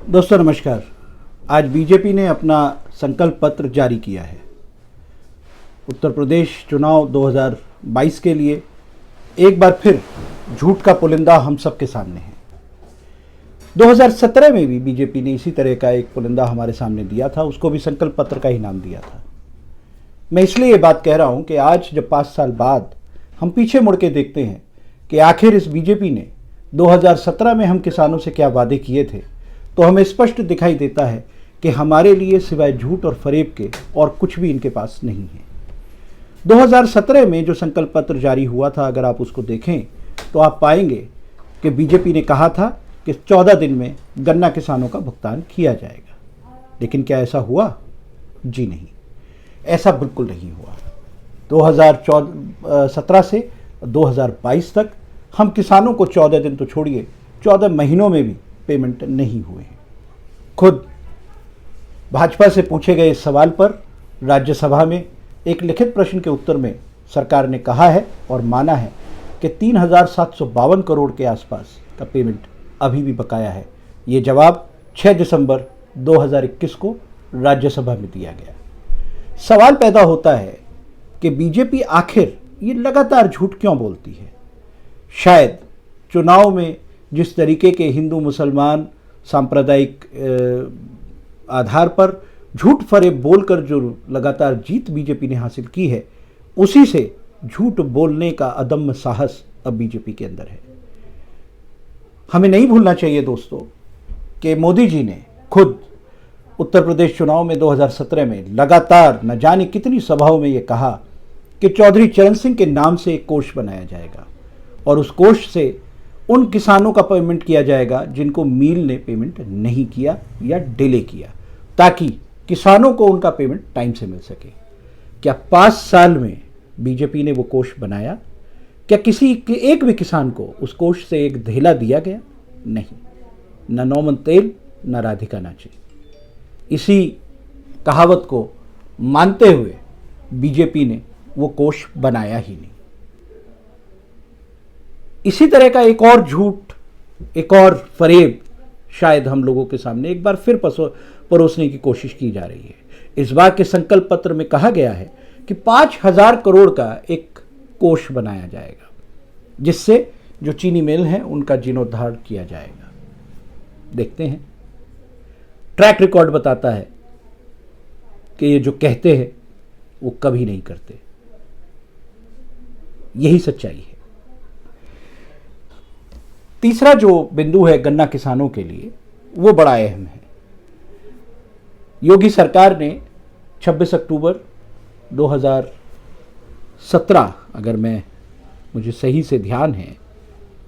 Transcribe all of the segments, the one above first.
दोस्तों नमस्कार। आज बीजेपी ने अपना संकल्प पत्र जारी किया है। उत्तर प्रदेश चुनाव 2022 के लिए एक बार फिर झूठ का पुलिंदा हम सबके सामने है। 2017 में भी बीजेपी ने इसी तरह का एक पुलिंदा हमारे सामने दिया था, उसको भी संकल्प पत्र का ही नाम दिया था। मैं इसलिए ये बात कह रहा हूँ कि आज जब 5 साल बाद हम पीछे मुड़ के देखते हैं कि आखिर इस बीजेपी ने 2017 में हम किसानों से क्या वादे किए थे, तो हमें स्पष्ट दिखाई देता है कि हमारे लिए सिवाय झूठ और फरेब के और कुछ भी इनके पास नहीं है। 2017 में जो संकल्प पत्र जारी हुआ था, अगर आप उसको देखें तो आप पाएंगे कि बीजेपी ने कहा था कि 14 दिन में गन्ना किसानों का भुगतान किया जाएगा। लेकिन क्या ऐसा हुआ? जी नहीं, ऐसा बिल्कुल नहीं हुआ। 2017 से 2022 तक हम किसानों को 14 दिन तो छोड़िए, 14 महीनों में भी पेमेंट नहीं हुए हैं। खुद भाजपा से पूछे गए इस सवाल पर राज्यसभा में एक लिखित प्रश्न के उत्तर में सरकार ने कहा है और माना है कि 3,752 करोड़ के आसपास का पेमेंट अभी भी बकाया है। ये जवाब 6 दिसंबर 2021 को राज्यसभा में दिया गया। सवाल पैदा होता है कि बीजेपी आखिर ये लगातार झूठ क्यों बोलती है। शायद चुनाव में जिस तरीके के हिंदू मुसलमान सांप्रदायिक आधार पर झूठ फरेब बोलकर जो लगातार जीत बीजेपी ने हासिल की है, उसी से झूठ बोलने का अदम्य साहस अब बीजेपी के अंदर है। हमें नहीं भूलना चाहिए दोस्तों कि मोदी जी ने खुद उत्तर प्रदेश चुनाव में 2017 में लगातार न जाने कितनी सभाओं में ये कहा कि चौधरी चरण सिंह के नाम से एक कोष बनाया जाएगा और उस कोष से उन किसानों का पेमेंट किया जाएगा जिनको मील ने पेमेंट नहीं किया या डिले किया, ताकि किसानों को उनका पेमेंट टाइम से मिल सके। क्या 5 साल में बीजेपी ने वो कोष बनाया? क्या किसी एक भी किसान को उस कोष से एक धेला दिया गया? नहीं, न नौमन तेल न राधिका नाचे। इसी कहावत को मानते हुए बीजेपी ने वो कोष बनाया ही नहीं। इसी तरह का एक और झूठ, एक और फरेब शायद हम लोगों के सामने एक बार फिर परोसने की कोशिश की जा रही है। इस बार के संकल्प पत्र में कहा गया है कि 5,000 करोड़ का एक कोष बनाया जाएगा, जिससे जो चीनी मिल हैं उनका जीर्णोद्धार किया जाएगा। देखते हैं, ट्रैक रिकॉर्ड बताता है कि ये जो कहते हैं वो कभी नहीं करते। यही सच्चाई है। तीसरा जो बिंदु है गन्ना किसानों के लिए, वो बड़ा अहम है। योगी सरकार ने 26 अक्टूबर 2017, अगर मुझे सही से ध्यान है,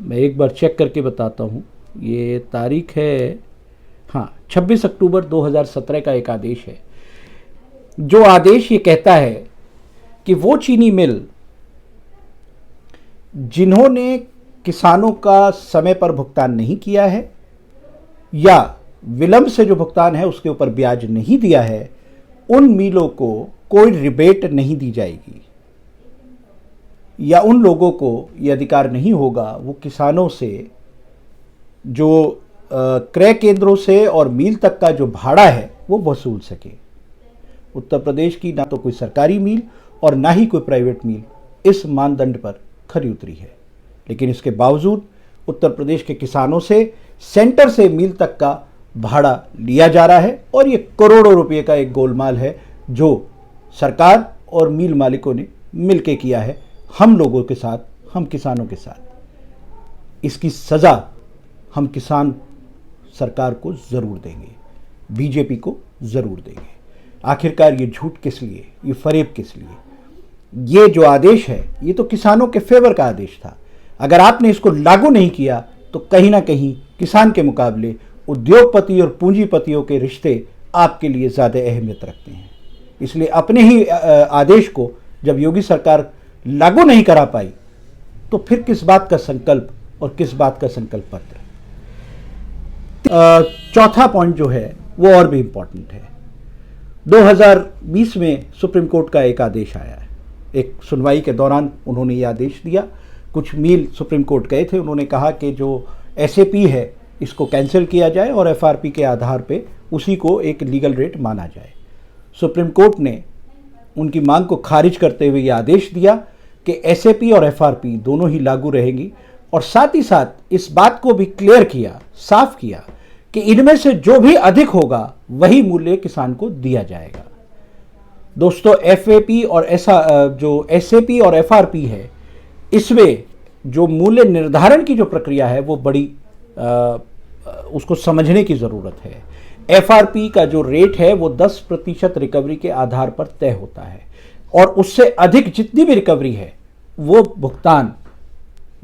मैं एक बार चेक करके बताता हूँ, ये तारीख है, हाँ 26 अक्टूबर 2017 का एक आदेश है। जो आदेश ये कहता है कि वो चीनी मिल जिन्होंने किसानों का समय पर भुगतान नहीं किया है या विलंब से जो भुगतान है उसके ऊपर ब्याज नहीं दिया है, उन मिलों को कोई रिबेट नहीं दी जाएगी या उन लोगों को ये अधिकार नहीं होगा वो किसानों से जो क्रय केंद्रों से और मील तक का जो भाड़ा है वो वसूल सके। उत्तर प्रदेश की ना तो कोई सरकारी मील और ना ही कोई प्राइवेट मील इस मानदंड पर खरी उतरी है, लेकिन इसके बावजूद उत्तर प्रदेश के किसानों से सेंटर से मील तक का भाड़ा लिया जा रहा है और ये करोड़ों रुपए का एक गोलमाल है जो सरकार और मील मालिकों ने मिलकर किया है हम लोगों के साथ, हम किसानों के साथ। इसकी सज़ा हम किसान सरकार को ज़रूर देंगे, बीजेपी को ज़रूर देंगे। आखिरकार ये झूठ किस लिए, ये फरेब किस लिए? ये जो आदेश है ये तो किसानों के फेवर का आदेश था। अगर आपने इसको लागू नहीं किया तो कहीं ना कहीं किसान के मुकाबले उद्योगपति और पूंजीपतियों के रिश्ते आपके लिए ज़्यादा अहमियत रखते हैं। इसलिए अपने ही आदेश को जब योगी सरकार लागू नहीं करा पाई तो फिर किस बात का संकल्प और किस बात का संकल्प पत्र? चौथा पॉइंट जो है वो और भी इम्पोर्टेंट है। 2020 में सुप्रीम कोर्ट का एक आदेश आया है। एक सुनवाई के दौरान उन्होंने ये आदेश दिया। कुछ मील सुप्रीम कोर्ट गए थे, उन्होंने कहा कि जो एसएपी है इसको कैंसिल किया जाए और एफआरपी के आधार पे उसी को एक लीगल रेट माना जाए। सुप्रीम कोर्ट ने उनकी मांग को खारिज करते हुए यह आदेश दिया कि एसएपी और एफआरपी दोनों ही लागू रहेगी और साथ ही साथ इस बात को भी क्लियर किया, साफ किया कि इनमें से जो भी अधिक होगा वही मूल्य किसान को दिया जाएगा। दोस्तों, एफएपी और जो एसएपी और एफआरपी है, इसमें जो मूल्य निर्धारण की जो प्रक्रिया है वो बड़ी उसको समझने की ज़रूरत है। एफआरपी का जो रेट है वो 10% रिकवरी के आधार पर तय होता है और उससे अधिक जितनी भी रिकवरी है वो भुगतान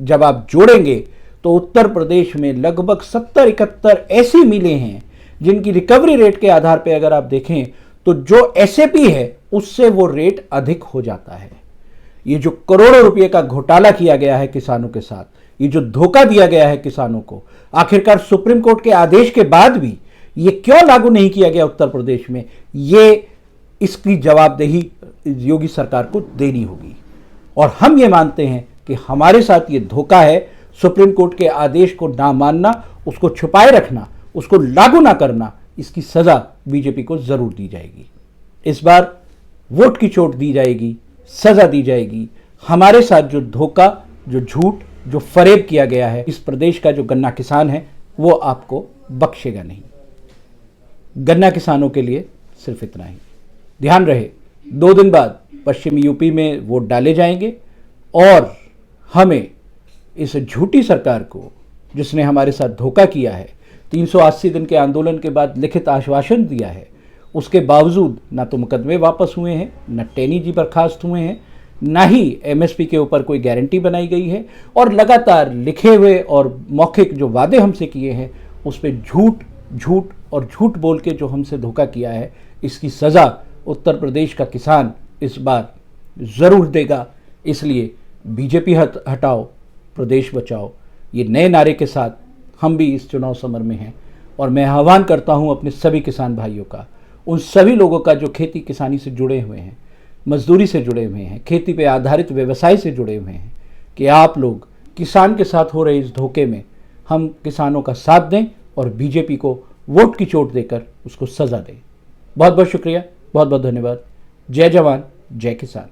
जब आप जोड़ेंगे तो उत्तर प्रदेश में लगभग 70-71 ऐसी मिलें हैं जिनकी रिकवरी रेट के आधार पर अगर आप देखें तो जो एसएपी है उससे वो रेट अधिक हो जाता है। ये जो करोड़ों रुपए का घोटाला किया गया है किसानों के साथ, ये जो धोखा दिया गया है किसानों को, आखिरकार सुप्रीम कोर्ट के आदेश के बाद भी ये क्यों लागू नहीं किया गया उत्तर प्रदेश में, ये इसकी जवाबदेही योगी सरकार को देनी होगी। और हम ये मानते हैं कि हमारे साथ ये धोखा है। सुप्रीम कोर्ट के आदेश को ना मानना, उसको छुपाए रखना, उसको लागू ना करना, इसकी सजा बीजेपी को जरूर दी जाएगी। इस बार वोट की चोट दी जाएगी, सजा दी जाएगी। हमारे साथ जो धोखा, जो झूठ, जो फरेब किया गया है, इस प्रदेश का जो गन्ना किसान है वो आपको बख्शेगा नहीं। गन्ना किसानों के लिए सिर्फ इतना ही। ध्यान रहे, 2 दिन बाद पश्चिमी यूपी में वोट डाले जाएंगे और हमें इस झूठी सरकार को, जिसने हमारे साथ धोखा किया है, 380 दिन के आंदोलन के बाद लिखित आश्वासन दिया है, उसके बावजूद ना तो मुकदमे वापस हुए हैं, न टेनी जी बर्खास्त हुए हैं, ना ही एमएसपी के ऊपर कोई गारंटी बनाई गई है और लगातार लिखे हुए और मौखिक जो वादे हमसे किए हैं उस पर झूठ और झूठ बोल के जो हमसे धोखा किया है, इसकी सज़ा उत्तर प्रदेश का किसान इस बार ज़रूर देगा। इसलिए बीजेपी हटाओ, प्रदेश बचाओ, ये नए नारे के साथ हम भी इस चुनाव समर में हैं। और मैं आह्वान करता हूं अपने सभी किसान भाइयों का, उन सभी लोगों का जो खेती किसानी से जुड़े हुए हैं, मजदूरी से जुड़े हुए हैं, खेती पे आधारित व्यवसाय से जुड़े हुए हैं, कि आप लोग किसान के साथ हो रहे इस धोखे में हम किसानों का साथ दें और बीजेपी को वोट की चोट देकर उसको सज़ा दें। बहुत बहुत शुक्रिया, बहुत बहुत धन्यवाद। जय जवान, जय किसान।